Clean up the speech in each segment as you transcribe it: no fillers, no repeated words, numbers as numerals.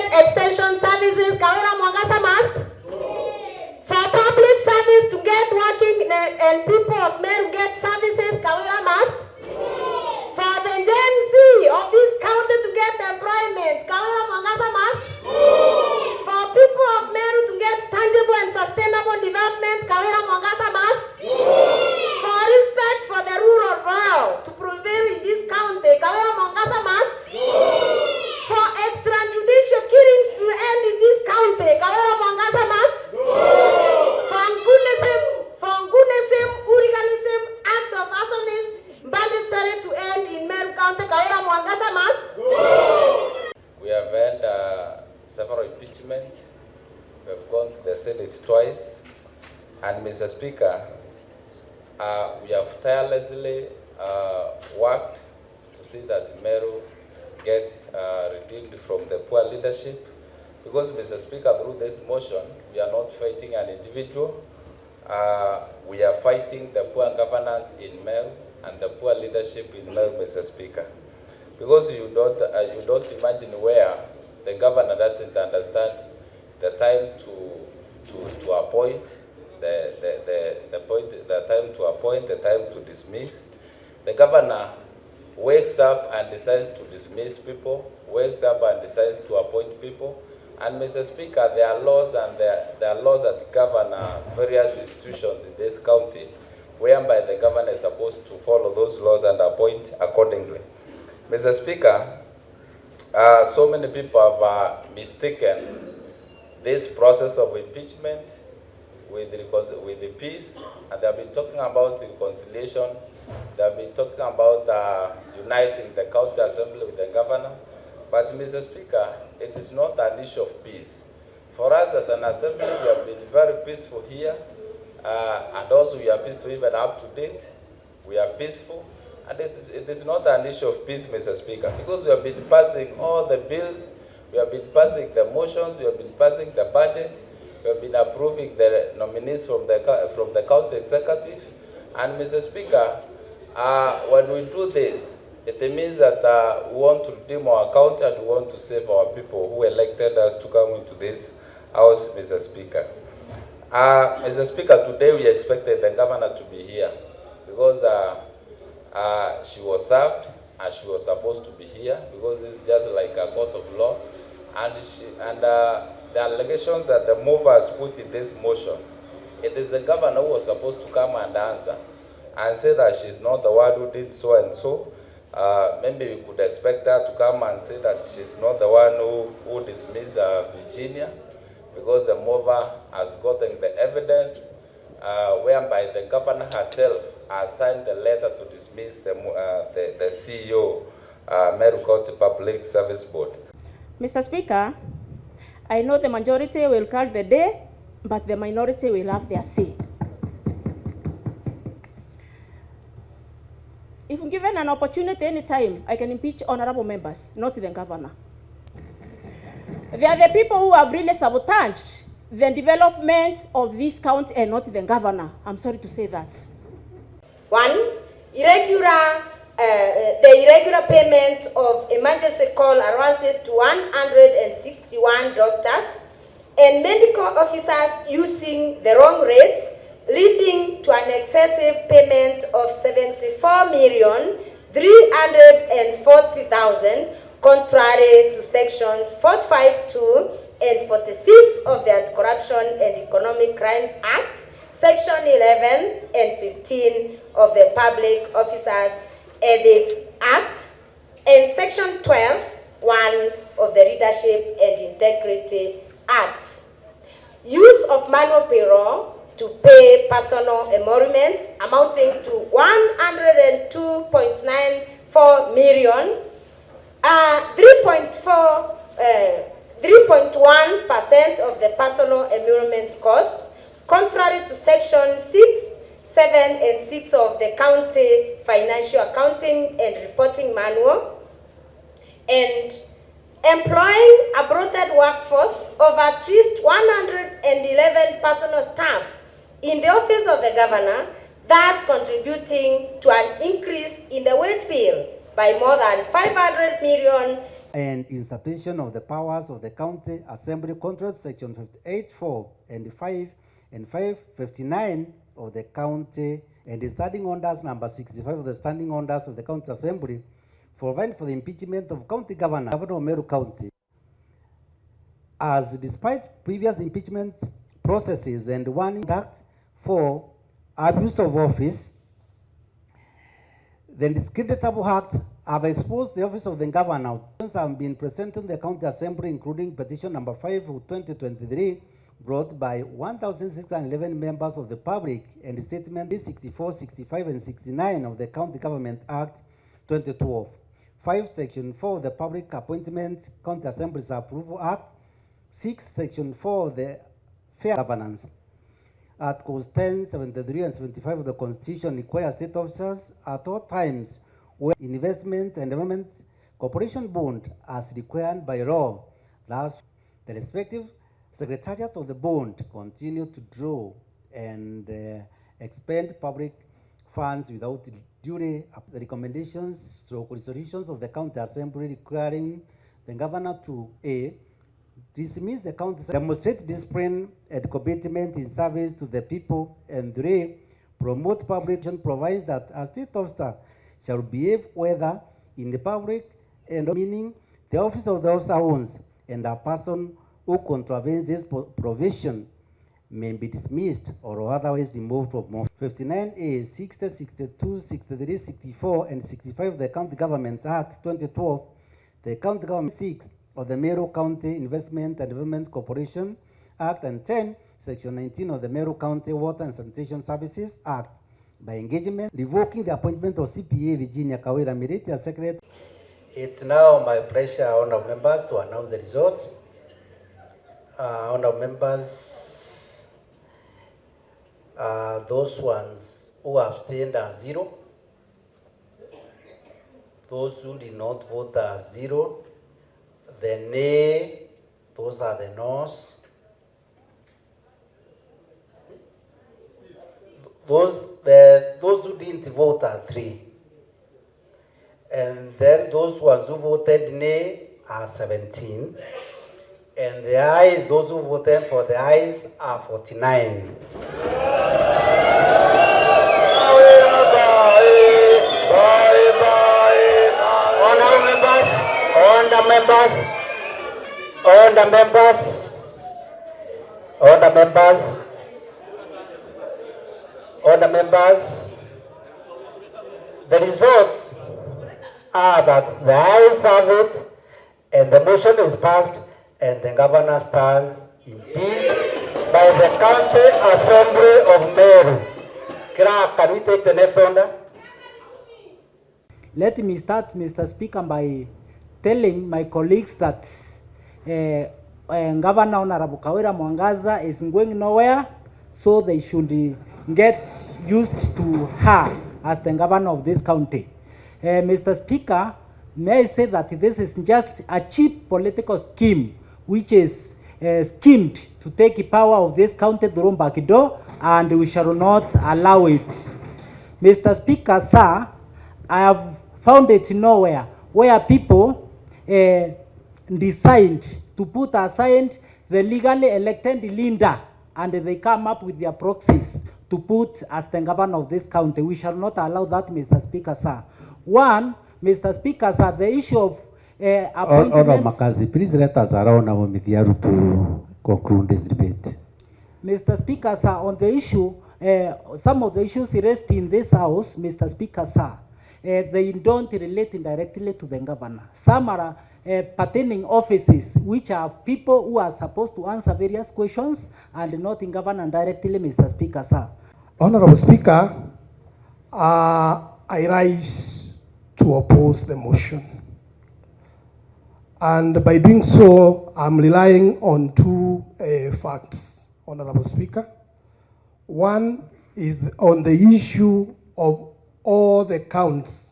get extension services, Kawira Mwangaza must. For public service to get working and people of Meru get services, Kawira must. For the Gen Z of this county to get employment, Kawira Mwangaza must. For people of Meru to get tangible and sustainable development, Kawira Mwangaza must. For respect for the rule of law to prevail in this county, Kawira Mwangaza must. For extrajudicial killings to end in this county, Kawira Mwangaza must. For goonism, hooliganism, acts of arsonists, banditry to end in Meru County, Kawira Mwangaza must. We have had several impeachment. We have gone to the Senate twice. And Mr. Speaker, we have tirelessly worked to see that Meru get redeemed from the poor leadership. Because, Mr. Speaker, through this motion, we are not fighting an individual. We are fighting the poor governance in Meru and the poor leadership in Meru, Mr. Speaker. Because you don't imagine where the governor doesn't understand the time to appoint, the time to appoint, the time to dismiss. The governor wakes up and decides to dismiss people, wakes up and decides to appoint people. And Mr. Speaker, there are laws and there are laws that govern various institutions in this county, whereby the governor is supposed to follow those laws and appoint accordingly. Mr. Speaker, so many people have mistaken this process of impeachment with the peace, and they have been talking about reconciliation. They have been talking about uniting the county assembly with the governor. But, Mr. Speaker, it is not an issue of peace. For us as an assembly, we have been very peaceful here, and also we are peaceful even up to date. We are peaceful, and it is not an issue of peace, Mr. Speaker, because we have been passing all the bills, we have been passing the motions, we have been passing the budget, we have been approving the nominees from the county executive. And, Mr. Speaker, when we do this, it means that we want to redeem our county and we want to save our people who elected us to come into this house, Mr. Speaker. Mr. Speaker, today we expected the governor to be here because she was served and she was supposed to be here because it's just like a court of law. And the allegations that the mover has put in this motion, it is the governor who was supposed to come and answer and say that she's not the one who did so and so. Maybe we could expect her to come and say that she's not the one who dismissed Virginia, because the mover has gotten the evidence whereby the governor herself has signed the letter to dismiss the CEO, Meru County Public Service Board. Mr. Speaker, I know the majority will call the day, but the minority will have their say. If given an opportunity anytime, I can impeach honorable members, not the governor. They are the people who have really sabotaged the development of this county and not the governor. I'm sorry to say that. One, the irregular payment of emergency call allowances to 161 doctors and medical officers using the wrong rates, leading to an excessive payment of 74,340,000, contrary to sections 452 and 46 of the Anti-Corruption and Economic Crimes Act, section 11 and 15 of the Public Officers Ethics Act, and section 12(1) of the Leadership and Integrity Act. Use of manual payroll to pay personal emoluments amounting to 102.94 million, 3.1% of the personal emolument costs, contrary to section 6, 7, and 6 of the County Financial Accounting and Reporting Manual, and employing a bloated workforce of at least 111 personal staff in the office of the governor, thus contributing to an increase in the wage bill by more than 500 million and insufficiency of the powers of the county assembly contract section 58(4) and 5 and 559 of the county, and the standing orders number 65 of the standing orders of the county assembly provide for the impeachment of county governor of Meru County. As despite previous impeachment processes and one conduct for abuse of office, the discreditable act have exposed the office of the governor. Have been presented in the county assembly, including petition number 5 of 2023, brought by 1,611 members of the public, and statement 64, 65, and 69 of the County Government Act 2012. 5, Section 4 of the Public Appointment County Assemblies Approval Act. 6, Section 4 of the Fair Governance. Articles 10, 73, and 75 of the Constitution require state officers at all times where investment and development corporation bond as required by law. Thus, the respective secretariats of the bond continue to draw and expend public funds without duty. The recommendations stroke resolutions of the county assembly requiring the governor to A, dismiss the county, demonstrate discipline and commitment in service to the people, and 3, promote public action, provides that a state officer shall behave whether in the public and meaning the office of the officer owns, and a person who contravenes this provision may be dismissed or otherwise removed from office. 59A, 60, 62, 63, 64, and 65 of the County Government Act 2012, the County Government 6 of the Meru County Investment and Development Corporation Act, and 10, Section 19 of the Meru County Water and Sanitation Services Act, by engagement, revoking the appointment of CPA Virginia Kawira Miriti as Secretary. It's now my pleasure, honorable members, to announce the results. Honorable members, those ones who abstained are 0. Those who did not vote are 0. The nay, those are the noes. Those who didn't vote are 3. And then those ones who voted nay are 17. And the ayes, those who voted for the ayes are 49. Order members, the results are that the ayes have it, and the motion is passed, and the governor stands impeached by the County Assembly of Meru. Clerk, can we take the next order? Let me start, Mr. Speaker, by telling my colleagues that Governor Honorable Kawira Mwangaza is going nowhere, so they should get used to her as the governor of this county. Mr. Speaker, may I say that this is just a cheap political scheme which is schemed to take power of this county through back door, and we shall not allow it. Mr. Speaker, sir, I have found it nowhere where people decide to put aside the legally elected leader and they come up with their proxies to put as the governor of this county. We shall not allow that, Mr. Speaker, sir. One, Mr. Speaker, sir, the issue of appointment... Makazi, please let us allow now Mithiaru to conclude this debate. Mr. Speaker, sir, on the issue, some of the issues raised in this house, Mr. Speaker, sir, they don't relate directly to the governor. Some are pertaining offices which are people who are supposed to answer various questions and not in government directly, Mr. Speaker, sir. Honorable Speaker, I rise to oppose the motion. And by doing so, I'm relying on 2 facts, Honorable Speaker. One is on the issue of all the counts.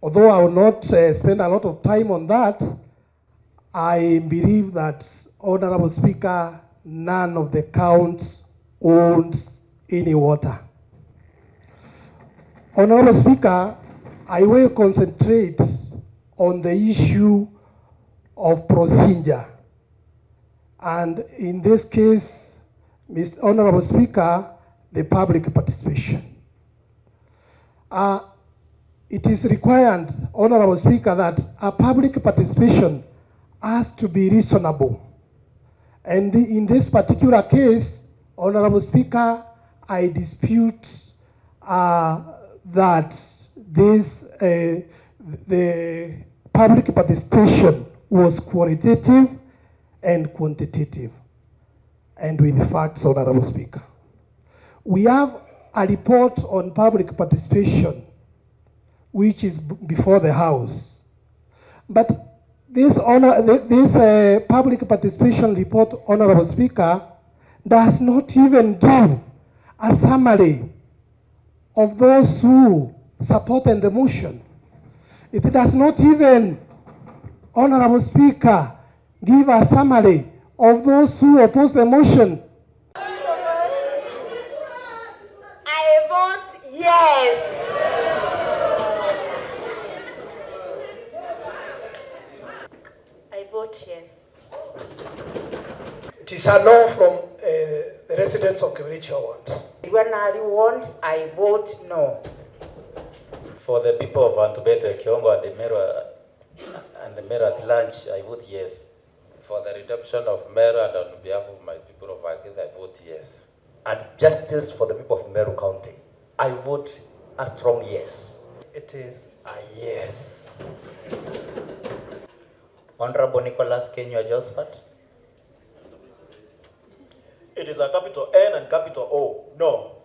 Although I will not spend a lot of time on that, I believe that, Honorable Speaker, none of the counts owns any water. Honorable Speaker, I will concentrate on the issue of procedure. And in this case, Mr. Honorable Speaker, the public participation. It is required, Honorable Speaker, that a public participation has to be reasonable. And in this particular case, Honorable Speaker, I dispute that the public participation was qualitative and quantitative. And with the facts, Honorable Speaker. We have a report on public participation which is before the House. But this public participation report, Honorable Speaker, does not even give a summary of those who supported the motion. It does not even, Honorable Speaker, give a summary of those who oppose the motion. I vote yes. I vote yes. It is a no from the residents of Kawira Ward. When I want, I vote no. For the people of Antubeto, Kiongo, and the Meru at large, I vote yes. For the redemption of Meru and on behalf of my people of Akita, I vote yes. And justice for the people of Meru County, I vote a strong yes. It is a yes. Honorable Nicholas Kenywa Josephat. It is a capital N and capital O. No.